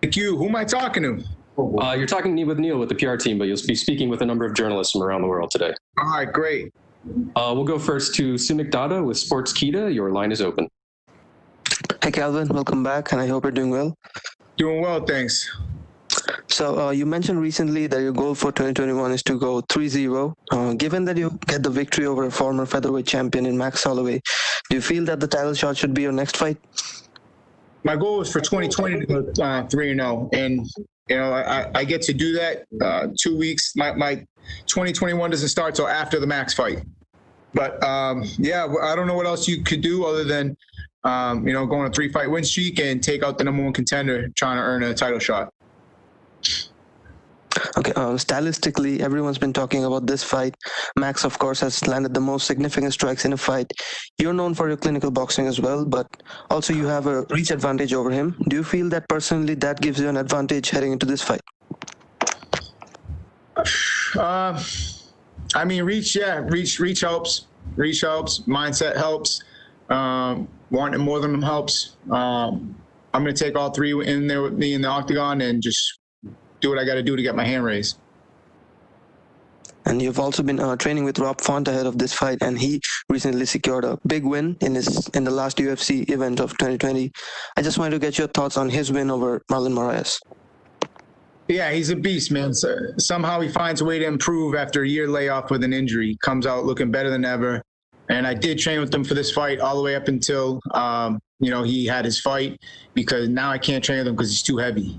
Thank you. Who am I talking to? You're talking with Neil with the PR team, but you'll be speaking with a number of journalists from around the world today. All right, great. We'll go first to Sumik Dada with Sportskita. Your line is open. Hey, Calvin. Welcome back, and I hope you're doing well. Doing well, thanks. So you mentioned recently that your goal for 2021 is to go 3-0. Given that you get the victory over a former featherweight champion in Max Holloway, do you feel that the title shot should be your next fight? My goal is for 2020 to go 3-0, and I get to do that 2 weeks. My 2021 doesn't start till after the Max fight, but yeah, I don't know what else you could do other than go on a 3-fight win streak and take out the number one contender trying to earn a title shot. Okay, stylistically, everyone's been talking about this fight. Max, of course, has landed the most significant strikes in a fight. You're known for your clinical boxing as well, but also you have a reach advantage over him. Do you feel that personally that gives you an advantage heading into this fight? I mean, reach helps. Reach helps. Mindset helps. Wanting more than them helps. I'm going to take all three in there with me in the octagon and just do what I got to do to get my hand raised. And you've also been training with Rob Font ahead of this fight, and he recently secured a big win in the last UFC event of 2020. I just wanted to get your thoughts on his win over Marlon Moraes. Yeah, he's a beast, man. So, somehow he finds a way to improve after a year layoff with an injury. Comes out looking better than ever. And I did train with him for this fight all the way up until he had his fight, because now I can't train with him because he's too heavy.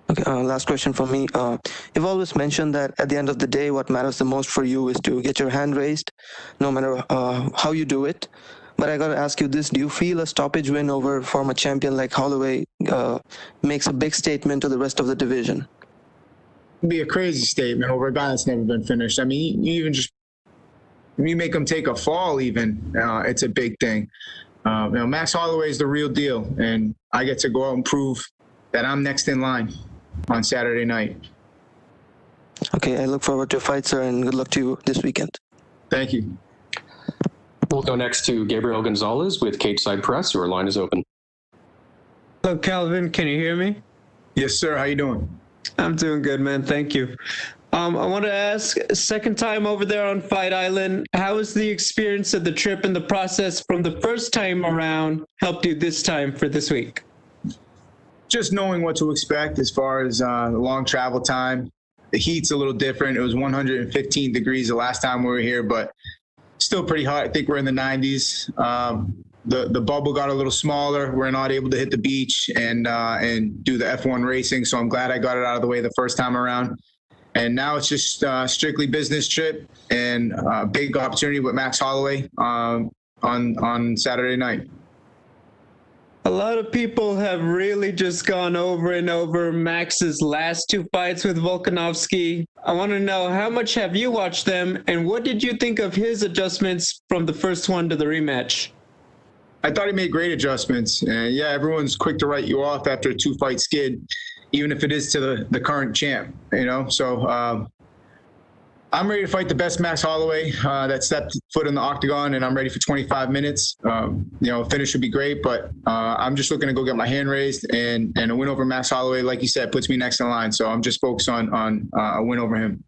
Okay, last question from me. You've always mentioned that at the end of the day, what matters the most for you is to get your hand raised, no matter how you do it. But I got to ask you this. Do you feel a stoppage win over former champion like Holloway makes a big statement to the rest of the division? It'd be a crazy statement over a guy that's never been finished. I mean, you make him take a fall even, it's a big thing. Max Holloway is the real deal, and I get to go out and prove that I'm next in line on Saturday night. Okay, I look forward to a fight, sir, and good luck to you this weekend. Thank you. We'll go next to Gabriel Gonzalez with Cageside Press. Your line is open. Hello, Calvin. Can you hear me? Yes, sir. How you doing? I'm doing good, man. Thank you. I want to ask, second time over there on Fight Island, how has the experience of the trip and the process from the first time around helped you this time for this week? Just knowing what to expect as far as the long travel time. The heat's a little different. It was 115 degrees the last time we were here, but still pretty hot. I think we're in the 90s. The bubble got a little smaller. We're not able to hit the beach and do the F1 racing, so I'm glad I got it out of the way the first time around. And now it's just strictly business trip and a big opportunity with Max Holloway on Saturday night. A lot of people have really just gone over and over Max's last two fights with Volkanovski. I want to know, how much have you watched them, and what did you think of his adjustments from the first one to the rematch? I thought he made great adjustments. Yeah, everyone's quick to write you off after a 2-fight skid, even if it is to the current champ, So I'm ready to fight the best Max Holloway that stepped foot in the octagon, and I'm ready for 25 minutes. Finish would be great, but I'm just looking to go get my hand raised, and a win over Max Holloway, like you said, puts me next in line. So I'm just focused on a win over him.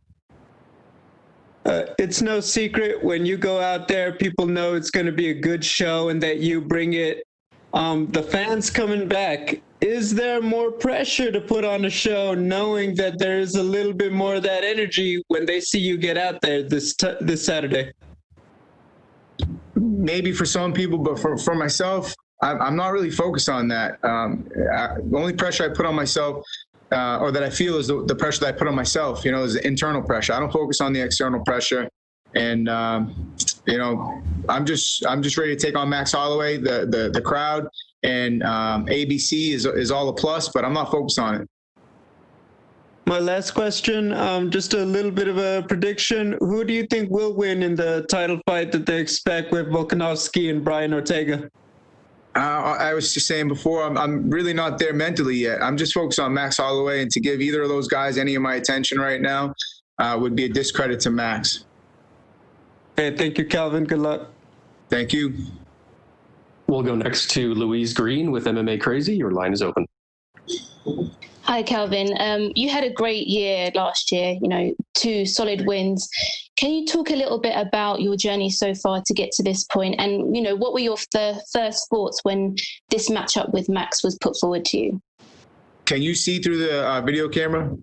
It's no secret when you go out there, people know it's going to be a good show and that you bring it. The fans coming back, is there more pressure to put on a show knowing that there's a little bit more of that energy when they see you get out there this Saturday? Maybe for some people, but for myself, I'm not really focused on that. The only pressure I put on myself, or that I feel, is the pressure that I put on myself, is the internal pressure. I don't focus on the external pressure. And, I'm just ready to take on Max Holloway. The crowd and ABC is all a plus, but I'm not focused on it. My last question, just a little bit of a prediction. Who do you think will win in the title fight that they expect with Volkanovski and Brian Ortega? I was just saying before, I'm really not there mentally yet. I'm just focused on Max Holloway, and to give either of those guys any of my attention right now would be a discredit to Max. Hey, thank you, Calvin. Good luck. Thank you. We'll go next to Louise Green with MMA Crazy. Your line is open. Hi, Kelvin. You had a great year last year, 2 solid wins. Can you talk a little bit about your journey so far to get to this point? And, what were your first thoughts when this matchup with Max was put forward to you? Can you see through the video camera?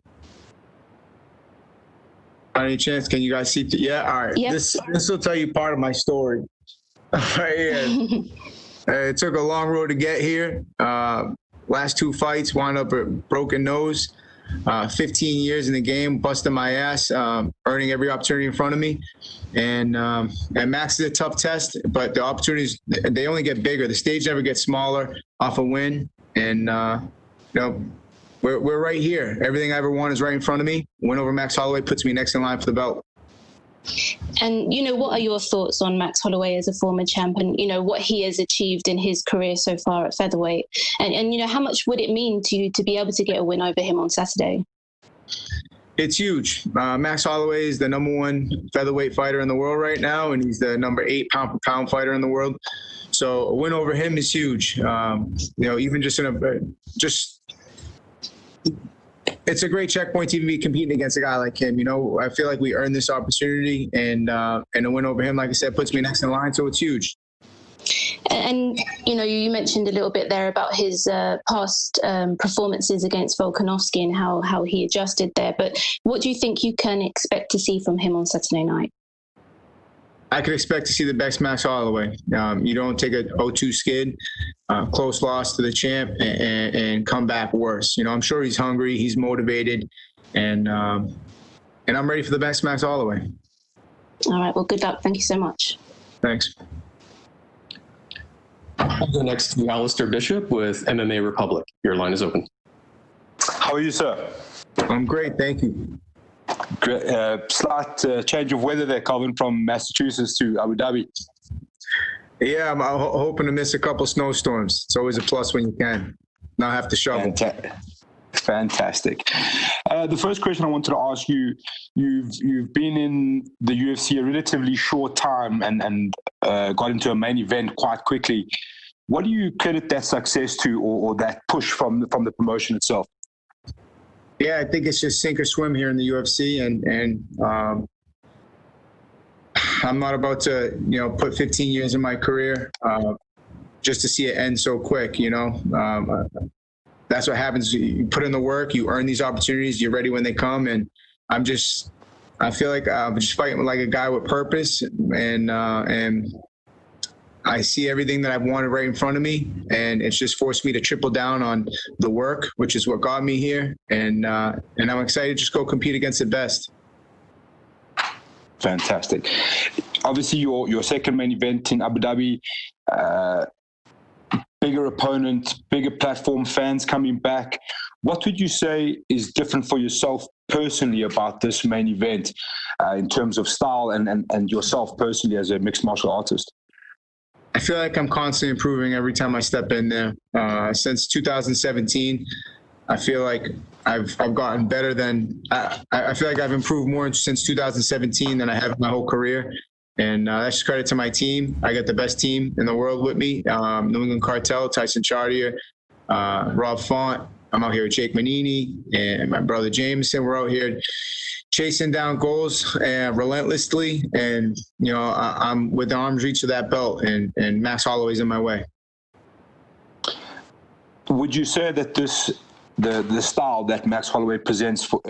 By any chance, can you guys see? Yeah, all right. Yep. This will tell you part of my story. Right here. It took a long road to get here. Last 2 fights, wound up a broken nose. 15 years in the game, busting my ass, earning every opportunity in front of me. And Max is a tough test, but the opportunities, they only get bigger. The stage never gets smaller off a win. And, we're right here. Everything I ever won is right in front of me. Win over Max Holloway puts me next in line for the belt. And, what are your thoughts on Max Holloway as a former champ and, what he has achieved in his career so far at featherweight? And how much would it mean to you to be able to get a win over him on Saturday? It's huge. Max Holloway is the #1 featherweight fighter in the world right now, and he's the #8 pound-for-pound fighter in the world. So a win over him is huge. Even it's a great checkpoint to even be competing against a guy like him. I feel like we earned this opportunity, and a win over him, like I said, puts me next in line. So it's huge. And you mentioned a little bit there about his past performances against Volkanovski and how he adjusted there. But what do you think you can expect to see from him on Saturday night? I could expect to see the best Max Holloway. You don't take a 0-2 skid, close loss to the champ, and come back worse. I'm sure he's hungry, he's motivated, and I'm ready for the best Max Holloway. All right. Well, good luck. Thank you so much. Thanks. We'll go next to Alistair Bishop with MMA Republic. Your line is open. How are you, sir? I'm great, thank you. Great. Slight change of weather there, Calvin, from Massachusetts to Abu Dhabi. Yeah, I'm hoping to miss a couple snowstorms. It's always a plus when you can not have to shovel. Fantastic. The first question I wanted to ask you, you've been in the UFC a relatively short time and got into a main event quite quickly. What do you credit that success to, or that push from the promotion itself? Yeah, I think it's just sink or swim here in the UFC, and I'm not about to, put 15 years in my career just to see it end so quick. That's what happens. You put in the work, you earn these opportunities, you're ready when they come, and I feel like I'm just fighting like a guy with purpose, and I see everything that I've wanted right in front of me, and it's just forced me to triple down on the work, which is what got me here. And I'm excited to just go compete against the best. Fantastic. Obviously, your second main event in Abu Dhabi, bigger opponent, bigger platform, fans coming back. What would you say is different for yourself personally about this main event in terms of style and yourself personally as a mixed martial artist? I feel like I'm constantly improving every time I step in there. Since 2017, I feel like I've gotten better than I feel like I've improved more since 2017 than I have my whole career. And that's just credit to my team. I got the best team in the world with me. New England Cartel, Tyson Chartier, Rob Font. I'm out here with Jake Manini and my brother Jameson. We're out here chasing down goals and relentlessly, and I'm with the arm's reach of that belt, and Max Holloway's in my way. Would you say that the style that Max Holloway presents for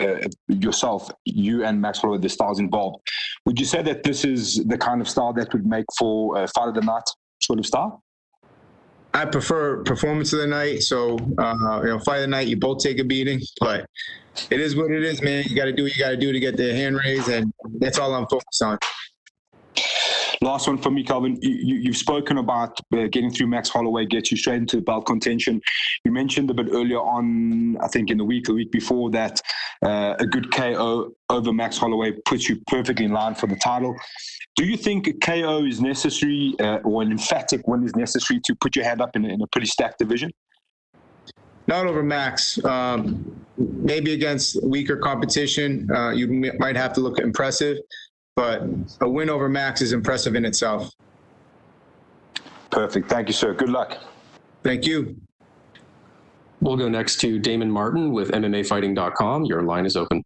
yourself, you and Max Holloway, the styles involved, would you say that this is the kind of style that would make for a fight of the night sort of style? I prefer performance of the night. So, fight of the night, you both take a beating, but it is what it is, man. You got to do what you got to do to get the hand raised, and that's all I'm focused on. Last one for me, Calvin. You've spoken about getting through Max Holloway, get you straight into belt contention. You mentioned a bit earlier on, I think in the week before, that a good KO over Max Holloway puts you perfectly in line for the title. Do you think a KO is necessary, or an emphatic win is necessary to put your hand up in a pretty stacked division? Not over Max. Maybe against weaker competition, you might have to look impressive, but a win over Max is impressive in itself. Perfect. Thank you, sir. Good luck. Thank you. We'll go next to Damon Martin with MMAfighting.com. Your line is open.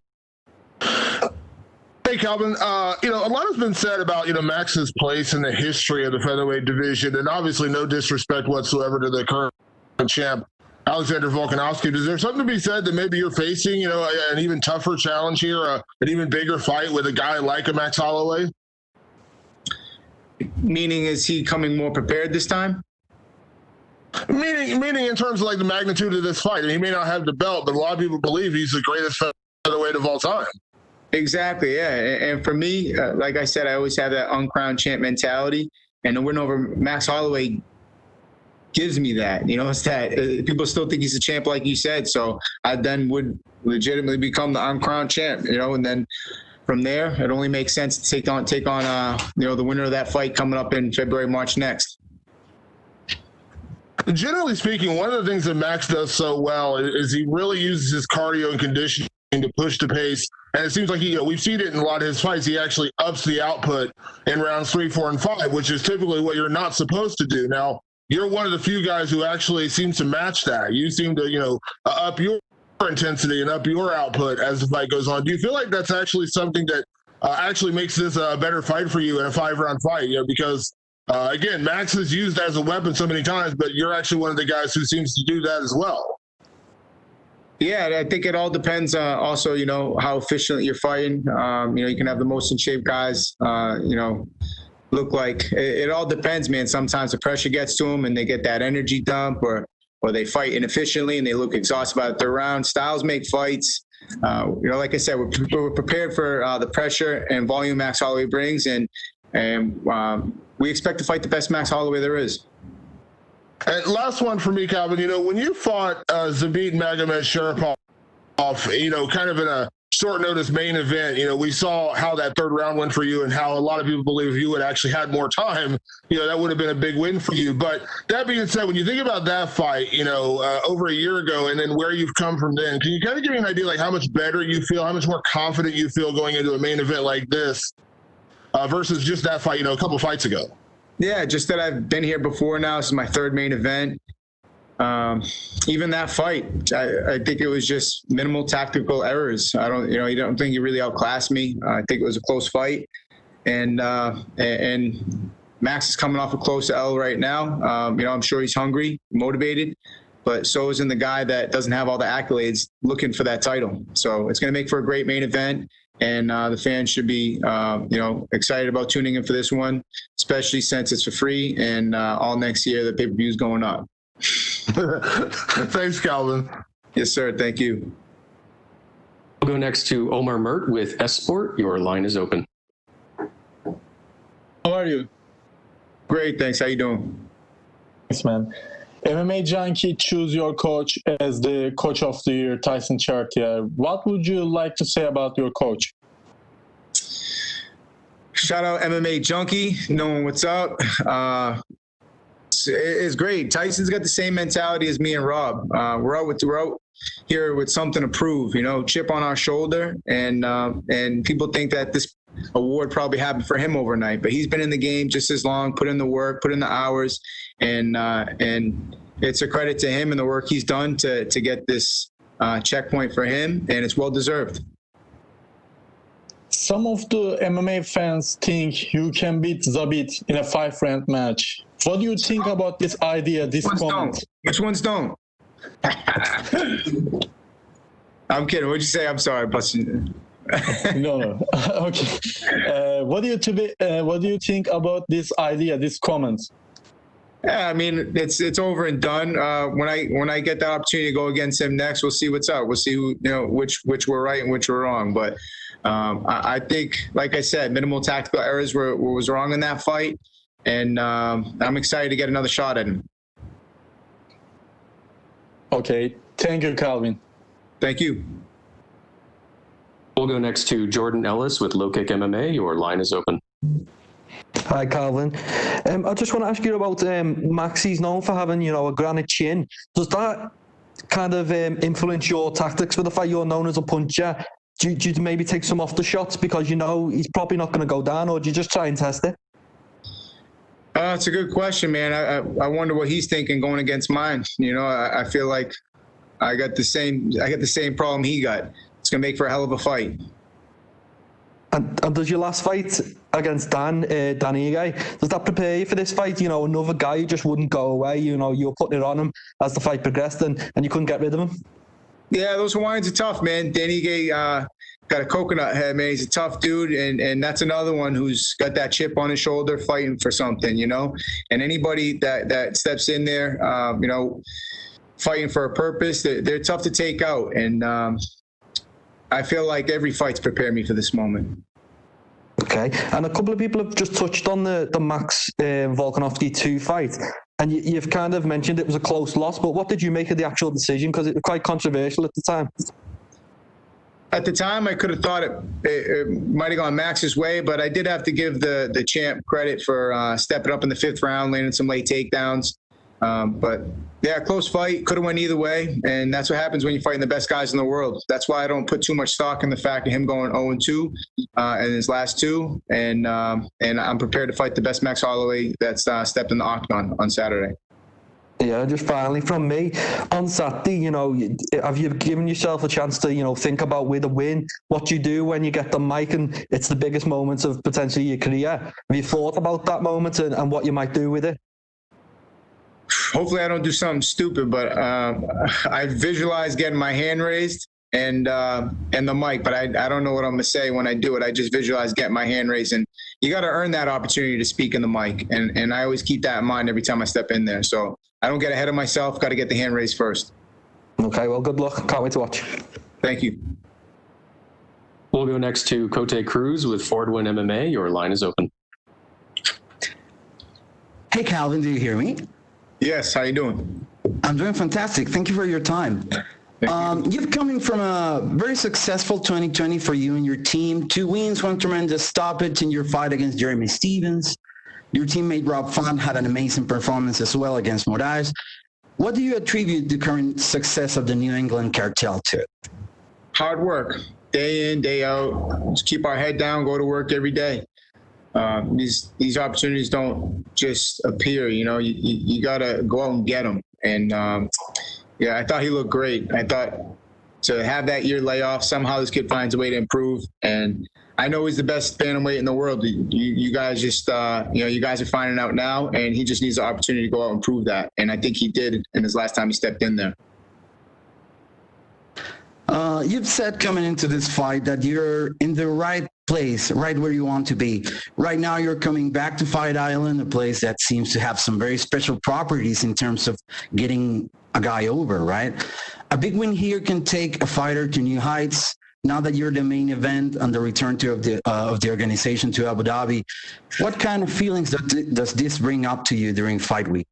Hey, Calvin. A lot has been said about, Max's place in the history of the featherweight division, and obviously no disrespect whatsoever to the current champ, Alexander Volkanovski. Is there something to be said that maybe you're facing, an even tougher challenge here, an even bigger fight with a guy like a Max Holloway? Meaning, is he coming more prepared this time? Meaning in terms of like the magnitude of this fight. I mean, he may not have the belt, but a lot of people believe he's the greatest featherweight of all time. Exactly, yeah. And for me, like I said, I always have that uncrowned champ mentality, and the win over Max Holloway gives me that. It's that people still think he's a champ, like you said. So I then would legitimately become the uncrowned champ, and then from there, it only makes sense to take on the winner of that fight coming up in February, March next. Generally speaking, one of the things that Max does so well is he really uses his cardio and conditioning to push the pace. And it seems like we've seen it in a lot of his fights. He actually ups the output in rounds 3, 4, and 5, which is typically what you're not supposed to do. Now, you're one of the few guys who actually seems to match that. You seem to, up your intensity and up your output as the fight goes on. Do you feel like that's actually something that actually makes this a better fight for you in a 5-round fight? Because again, Max is used as a weapon so many times, but you're actually one of the guys who seems to do that as well. Yeah, I think it all depends also, how efficient you're fighting. You can have the most in shape guys, look like it all depends, man. Sometimes the pressure gets to them and they get that energy dump, or they fight inefficiently and they look exhausted by the third round. Styles make fights. Like I said, we're prepared for the pressure and volume Max Holloway brings, and we expect to fight the best Max Holloway there is. And last one for me, Calvin. When you fought Zabit Magomedsharipov, kind of in a short notice main event, we saw how that third round went for you and how a lot of people believe if you had actually had more time, that would have been a big win for you. But that being said, when you think about that fight, over a year ago and then where you've come from then, can you kind of give me an idea like how much better you feel, how much more confident you feel going into a main event like this versus just that fight, a couple fights ago? Yeah, just that I've been here before now. This is my third main event. Even that fight, I think it was just minimal tactical errors. I don't think he really outclassed me. I think it was a close fight, and Max is coming off a close L right now. I'm sure he's hungry, motivated, but so isn't the guy that doesn't have all the accolades looking for that title. So it's going to make for a great main event. And the fans should be, excited about tuning in for this one, especially since it's for free and all next year the pay-per-view is going up. Thanks, Calvin. Yes, sir. Thank you. We'll go next to Omar Mert with S-Sport. Your line is open. How are you? Great. Thanks. How you doing? Thanks, man. MMA Junkie choose your coach as the coach of the year, Tyson Chartier. What would you like to say about your coach? Shout out MMA Junkie, knowing what's up. It's great. Tyson's got the same mentality as me and Rob. We're out here with something to prove, chip on our shoulder, and people think that this award probably happened for him overnight, but he's been in the game just as long, put in the work, put in the hours, and it's a credit to him and the work he's done to get this checkpoint for him, and it's well deserved. Some of the MMA fans think you can beat Zabit in a 5-round match. What do you think about this idea, this comment? Which ones don't? I'm kidding. What'd you say? I'm sorry. No. Okay. What do you think about this idea, this comment? Yeah, I mean, it's over and done. When I get the opportunity to go against him next, we'll see what's up. We'll see who, which we're right and which we're wrong. But I think, like I said, minimal tactical errors was wrong in that fight, and I'm excited to get another shot at him. Okay. Thank you, Calvin. Thank you. We'll go next to Jordan Ellis with Low Kick MMA. Your line is open. Hi, Calvin. I just want to ask you about Max. He's known for having, a granite chin. Does that kind of influence your tactics for the fight? You're known as a puncher. Do you maybe take some off the shots because he's probably not going to go down, or do you just try and test it? It's a good question, man. I wonder what he's thinking going against mine. I feel like I got the same problem he got. It's gonna make for a hell of a fight. And does your last fight against Dan Ige, does that prepare you for this fight? You know, another guy who just wouldn't go away. You know, you were putting it on him as the fight progressed, and you couldn't get rid of him. Yeah, those Hawaiians are tough, man. Dan Ige got a coconut head, man. He's a tough dude, and that's another one who's got that chip on his shoulder, fighting for something, you know. And anybody that steps in there, you know, fighting for a purpose, they're tough to take out. And I feel like every fight's prepared me for this moment. Okay, and a couple of people have just touched on the Max Volkanovski 2 fight, and you've kind of mentioned it was a close loss, but what did you make of the actual decision? Because it was quite controversial at the time. At the time, I could have thought it might have gone Max's way, but I did have to give the champ credit for stepping up in the 5th round, landing some late takedowns. But yeah, close fight, could have went either way, and that's what happens when you're fighting the best guys in the world. That's why I don't put too much stock in the fact of him going 0-2 in his last 2, and I'm prepared to fight the best Max Holloway that's stepped in the octagon on Saturday. Yeah, just finally from me, on Saturday, you know, have you given yourself a chance to, you know, think about where to win, what you do when you get the mic and it's the biggest moments of potentially your career? Have you thought about that moment and what you might do with it? Hopefully I don't do something stupid, but I visualize getting my hand raised and the mic, but I don't know what I'm gonna say when I do it. I just visualize getting my hand raised, and you got to earn that opportunity to speak in the mic, and I always keep that in mind every time I step in there. So I don't get ahead of myself. Got to get the hand raised first. Okay, well, good luck. Can't wait to watch. Thank you. We'll go next to Cote Cruz with Fordwin MMA. Your line is open. Hey, Calvin, do you hear me? Yes, how you doing? I'm doing fantastic. Thank you for your time. You've coming from a very successful 2020 for you and your team. 2 wins, 1 tremendous stoppage in your fight against Jeremy Stevens. Your teammate Rob Font had an amazing performance as well against Moraes. What do you attribute the current success of the New England cartel to? Hard work, day in, day out. Just keep our head down, go to work every day. These opportunities don't just appear, you know, you got to go out and get them. And yeah, I thought he looked great. I thought to have that year layoff, somehow this kid finds a way to improve. And I know he's the best bantamweight in the world. You guys just, you know, you guys are finding out now, and he just needs the opportunity to go out and prove that. And I think he did in his last time he stepped in there. You've said coming into this fight that you're in the right place, right where you want to be. Right now, you're coming back to Fight Island, a place that seems to have some very special properties in terms of getting a guy over, right? A big win here can take a fighter to new heights. Now that you're the main event and the return of the organization to Abu Dhabi, what kind of feelings does this bring up to you during fight week?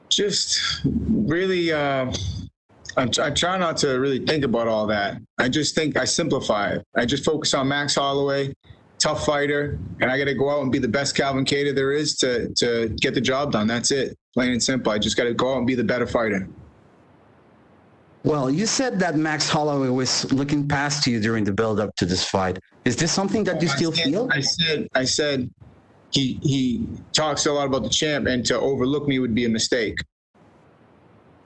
Just really, I try not to really think about all that. I just think I simplify it. I just focus on Max Holloway, tough fighter, and I got to go out and be the best Calvin Kattar there is to get the job done. That's it, plain and simple. I just got to go out and be the better fighter. Well, you said that Max Holloway was looking past you during the build-up to this fight. Is this something that you still feel? I said he talks a lot about the champ, and to overlook me would be a mistake.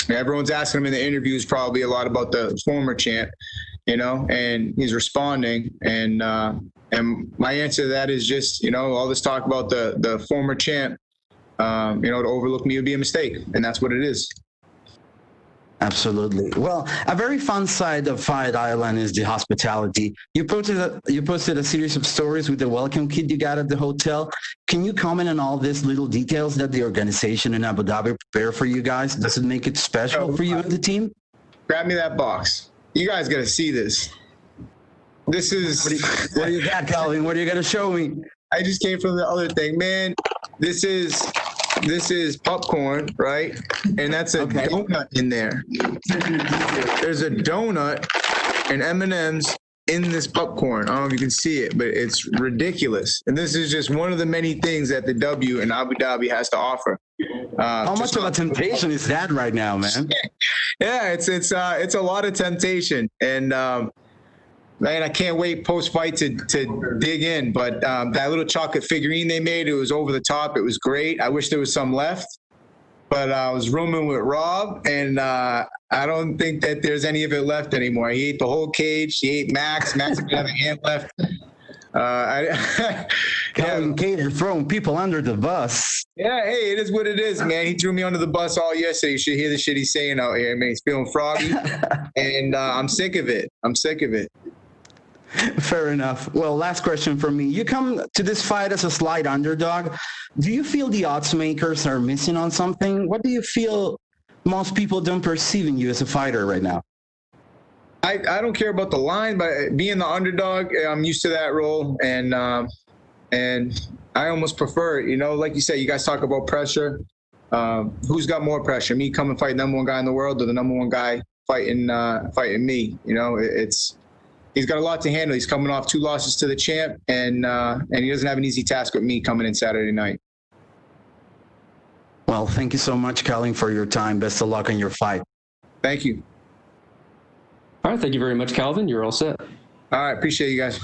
Everyone's asking him in the interviews probably a lot about the former champ, you know, and he's responding. And my answer to that is just, you know, all this talk about the former champ, you know, to overlook me would be a mistake. And that's what it is. Absolutely. Well, a very fun side of Fight Island is the hospitality. You posted a series of stories with the welcome kit you got at the hotel. Can you comment on all these little details that the organization in Abu Dhabi prepare for you guys? Does it make it special for you and the team? Grab me that box. You guys got to see this. This is... What do you got, Calvin? What are you going to show me? I just came from the other thing. Man, this is popcorn, right? And that's a donut in there. There's a donut and M&Ms in this popcorn. I don't know if you can see it, but it's ridiculous. And this is just one of the many things that the W in Abu Dhabi has to offer. How much of a temptation is that right now, man? Yeah, it's a lot of temptation. And man, I can't wait post-fight to dig in. But that little chocolate figurine they made, it was over the top. It was great. I wish there was some left. but I was rooming with Rob, and I don't think that there's any of it left anymore. He ate the whole cage. He ate Max. Max didn't have a hand left. Calvin Kattar throwing people under the bus. Yeah, hey, it is what it is, man. He threw me under the bus all yesterday. You should hear the shit he's saying out here. I mean, he's feeling froggy, and I'm sick of it. I'm sick of it. Fair enough. Well, last question from me. You come to this fight as a slight underdog. Do you feel the odds makers are missing on something? What do you feel most people don't perceive in you as a fighter right now? I don't care about the line, but being the underdog, I'm used to that role, and I almost prefer it. You know, like you said, you guys talk about pressure. Who's got more pressure? Me coming fight number one guy in the world, or the number one guy fighting me? You know, he's got a lot to handle. He's coming off 2 losses to the champ, and he doesn't have an easy task with me coming in Saturday night. Well, thank you so much, Calvin, for your time. Best of luck on your fight. Thank you. All right, thank you very much, Calvin. You're all set. All right, appreciate you guys.